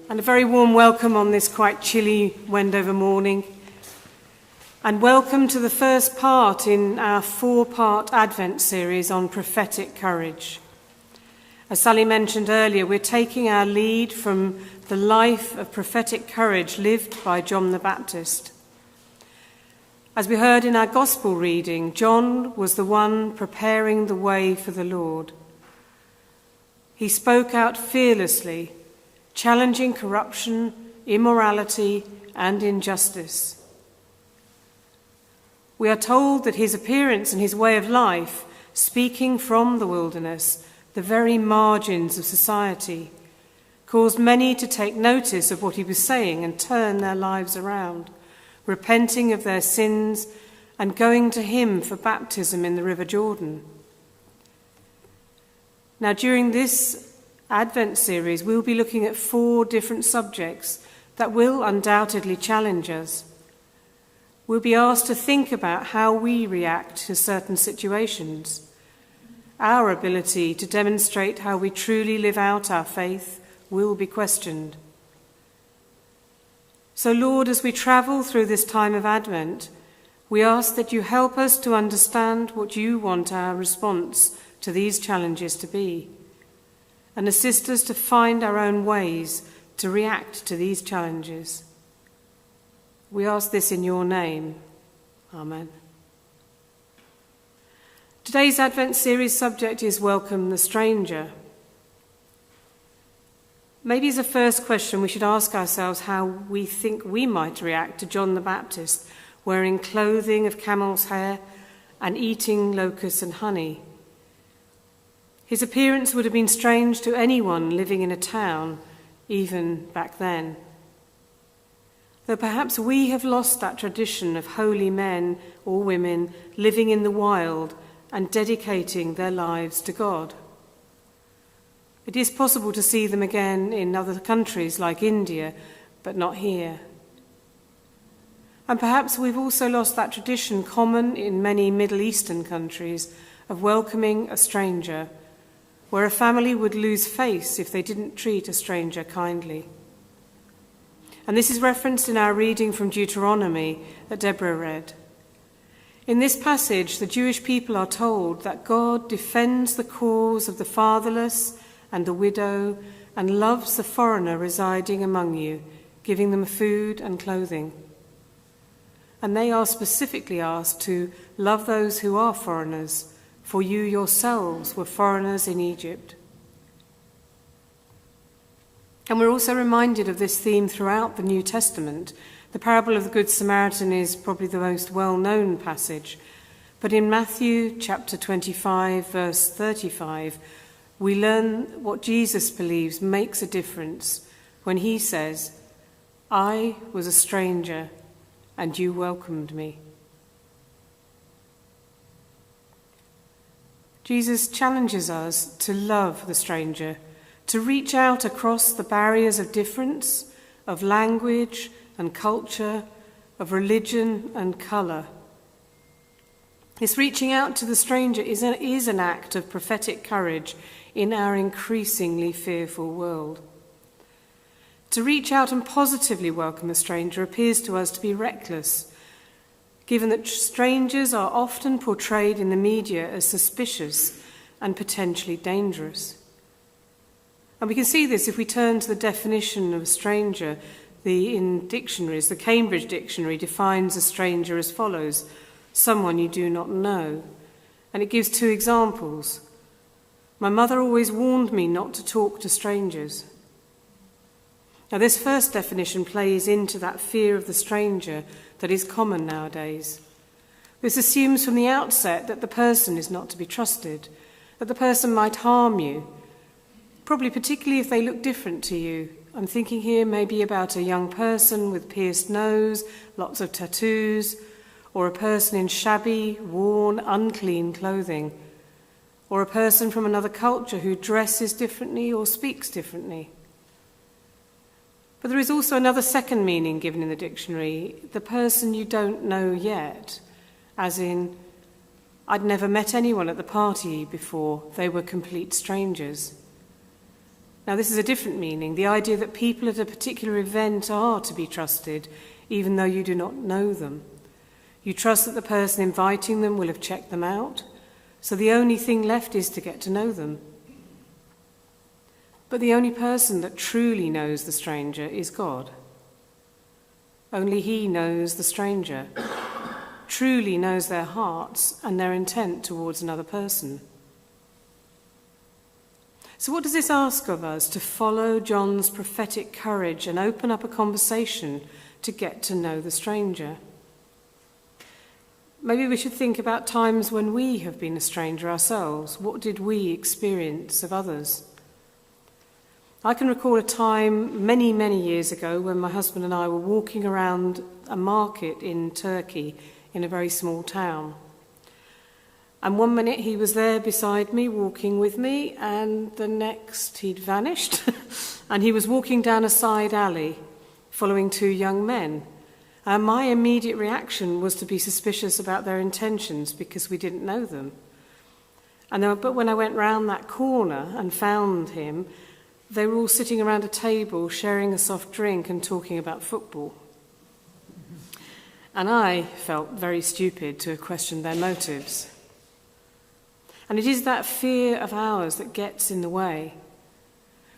and a very warm welcome on this quite chilly Wendover morning. And welcome to the first part in our 4-part Advent series on prophetic courage. As Sally mentioned earlier, we're taking our lead from the life of prophetic courage lived by John the Baptist. As we heard in our gospel reading, John was the one preparing the way for the Lord. He spoke out fearlessly, challenging corruption, immorality, and injustice. We are told that his appearance and his way of life, speaking from the wilderness, the very margins of society, caused many to take notice of what he was saying and turn their lives around, repenting of their sins and going to him for baptism in the River Jordan. Now, during this Advent series, we'll be looking at 4 different subjects that will undoubtedly challenge us. We'll be asked to think about how we react to certain situations. Our ability to demonstrate how we truly live out our faith will be questioned. So, Lord, as we travel through this time of Advent, we ask that you help us to understand what you want our response to these challenges to be, and assist us to find our own ways to react to these challenges. We ask this in your name. Amen. Today's Advent series subject is Welcome the Stranger. Maybe as a first question we should ask ourselves how we think we might react to John the Baptist wearing clothing of camel's hair and eating locusts and honey. His appearance would have been strange to anyone living in a town, even back then. Though perhaps we have lost that tradition of holy men or women living in the wild and dedicating their lives to God. It is possible to see them again in other countries like India, but not here. And perhaps we've also lost that tradition common in many Middle Eastern countries of welcoming a stranger, where a family would lose face if they didn't treat a stranger kindly. And this is referenced in our reading from Deuteronomy that Deborah read. In this passage, the Jewish people are told that God defends the cause of the fatherless and the widow and loves the foreigner residing among you, giving them food and clothing. And they are specifically asked to love those who are foreigners, for you yourselves were foreigners in Egypt. And we're also reminded of this theme throughout the New Testament. The parable of the Good Samaritan is probably the most well-known passage. But in Matthew chapter 25, verse 35, we learn what Jesus believes makes a difference when he says, "I was a stranger, and you welcomed me." Jesus challenges us to love the stranger, to reach out across the barriers of difference, of language and culture, of religion and colour. This reaching out to the stranger is an act of prophetic courage in our increasingly fearful world. To reach out and positively welcome a stranger appears to us to be reckless, given that strangers are often portrayed in the media as suspicious and potentially dangerous. And we can see this if we turn to the definition of a stranger. In dictionaries, the Cambridge Dictionary defines a stranger as follows: someone you do not know. And it gives 2 examples. My mother always warned me not to talk to strangers. Now, this first definition plays into that fear of the stranger that is common nowadays. This assumes from the outset that the person is not to be trusted, that the person might harm you, probably particularly if they look different to you. I'm thinking here maybe about a young person with pierced nose, lots of tattoos, or a person in shabby, worn, unclean clothing, or a person from another culture who dresses differently or speaks differently. But there is also another second meaning given in the dictionary, the person you don't know yet, as in, I'd never met anyone at the party before, they were complete strangers. Now, this is a different meaning, the idea that people at a particular event are to be trusted, even though you do not know them. You trust that the person inviting them will have checked them out, so the only thing left is to get to know them. But the only person that truly knows the stranger is God. Only He knows the stranger, truly knows their hearts and their intent towards another person. So what does this ask of us? To follow John's prophetic courage and open up a conversation to get to know the stranger. Maybe we should think about times when we have been a stranger ourselves. What did we experience of others? I can recall a time many, many years ago when my husband and I were walking around a market in Turkey in a very small town. And one minute he was there beside me, walking with me, and the next he'd vanished. And he was walking down a side alley, following two young men. And my immediate reaction was to be suspicious about their intentions because we didn't know them. But when I went round that corner and found him, they were all sitting around a table, sharing a soft drink and talking about football. And I felt very stupid to have questioned their motives. And it is that fear of ours that gets in the way.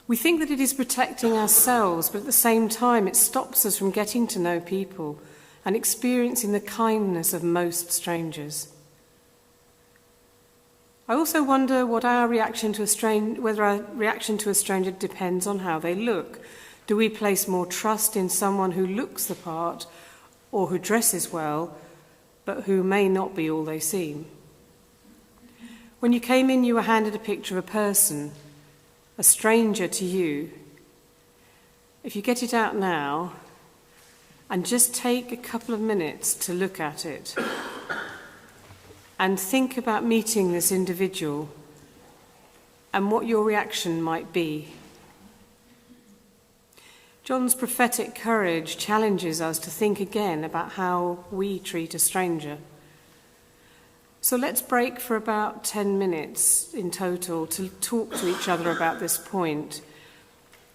We think that it is protecting ourselves, but at the same time it stops us from getting to know people and experiencing the kindness of most strangers. I also wonder whether our reaction to a stranger depends on how they look. Do we place more trust in someone who looks the part or who dresses well, but who may not be all they seem? When you came in, you were handed a picture of a person, a stranger to you. If you get it out now and just take a couple of minutes to look at it, and think about meeting this individual and what your reaction might be. John's prophetic courage challenges us to think again about how we treat a stranger. So let's break for about 10 minutes in total to talk to each other about this point.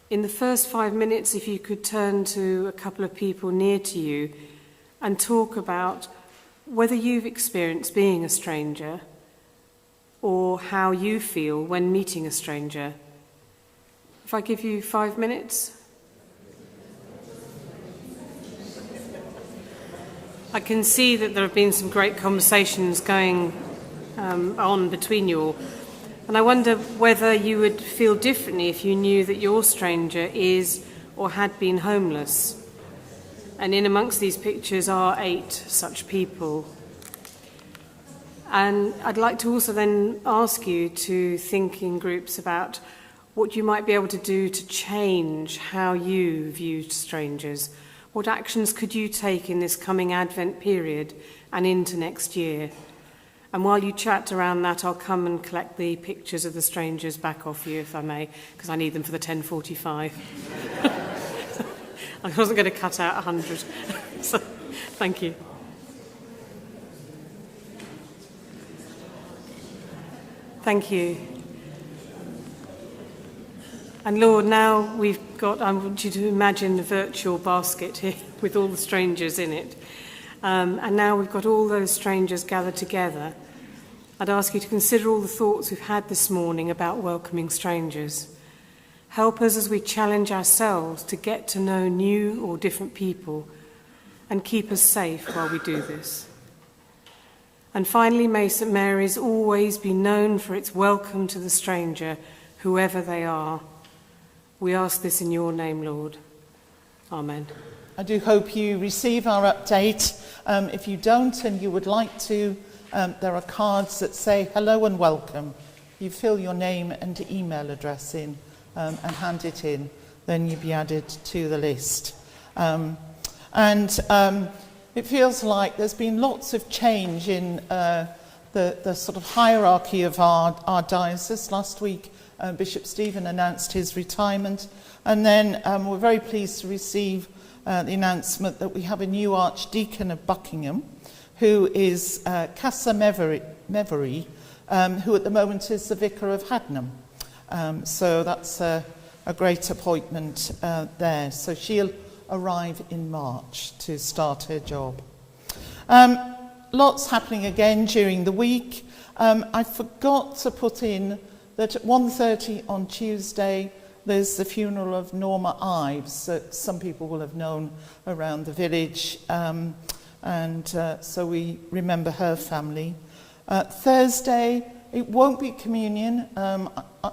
In the first 5 minutes, if you could turn to a couple of people near to you and talk about whether you've experienced being a stranger or how you feel when meeting a stranger. If I give you 5 minutes. I can see that there have been some great conversations going on between you all. And I wonder whether you would feel differently if you knew that your stranger is or had been homeless. And in amongst these pictures are 8 such people. And I'd like to also then ask you to think in groups about what you might be able to do to change how you view strangers. What actions could you take in this coming Advent period and into next year? And while you chat around that, I'll come and collect the pictures of the strangers back off you, if I may, because I need them for the 10:45. I wasn't going to cut out 100. So, thank you. Thank you. And Lord, now I want you to imagine the virtual basket here with all the strangers in it. And now we've got all those strangers gathered together. I'd ask you to consider all the thoughts we've had this morning about welcoming strangers. Help us as we challenge ourselves to get to know new or different people and keep us safe while we do this. And finally, may St. Mary's always be known for its welcome to the stranger, whoever they are. We ask this in your name, Lord. Amen. I do hope you receive our update. If you don't and you would like to, there are cards that say hello and welcome. You fill your name and email address in and hand it in, then you'll be added to the list. It feels like there's been lots of change in the sort of hierarchy of our diocese. Last week, Bishop Stephen announced his retirement, and then we're very pleased to receive the announcement that we have a new Archdeacon of Buckingham, who is Casa Mevery, who at the moment is the Vicar of Hadnam. So that's a great appointment there. So she'll arrive in March to start her job. Lots happening again during the week. I forgot to put in that at 1:30 on Tuesday, there's the funeral of Norma Ives that some people will have known around the village. So we remember her family. Thursday, it won't be communion.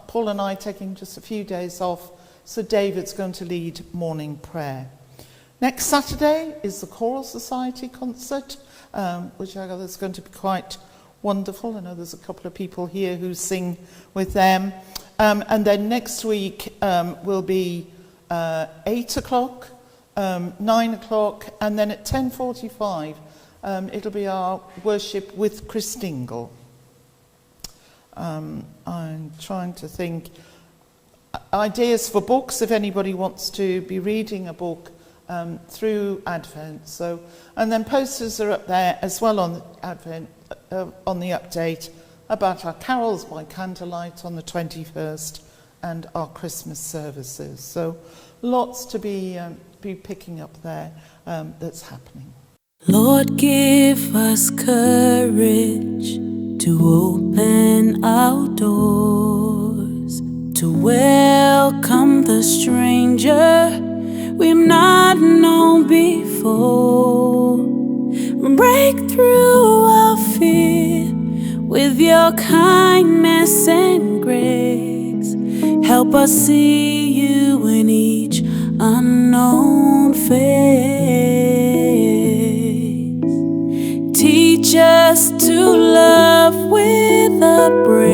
Paul and I are taking just a few days off, so David's going to lead morning prayer. Next Saturday is the Choral Society concert, which I gather is going to be quite wonderful. I know there's a couple of people here who sing with them. And then next week will be 8 o'clock, 9 o'clock, and then at 10:45 it'll be our worship with Chris Dingle. I'm trying to think. Ideas for books, if anybody wants to be reading a book through Advent. So, and then posters are up there as well on Advent, on the update about our carols by candlelight on the 21st and our Christmas services. So lots to be picking up there that's happening. Lord, give us courage to open our doors, to welcome the stranger we've not known before. Break through our fear with your kindness and grace. Help us see you in each unknown face. Teach us to love with a breath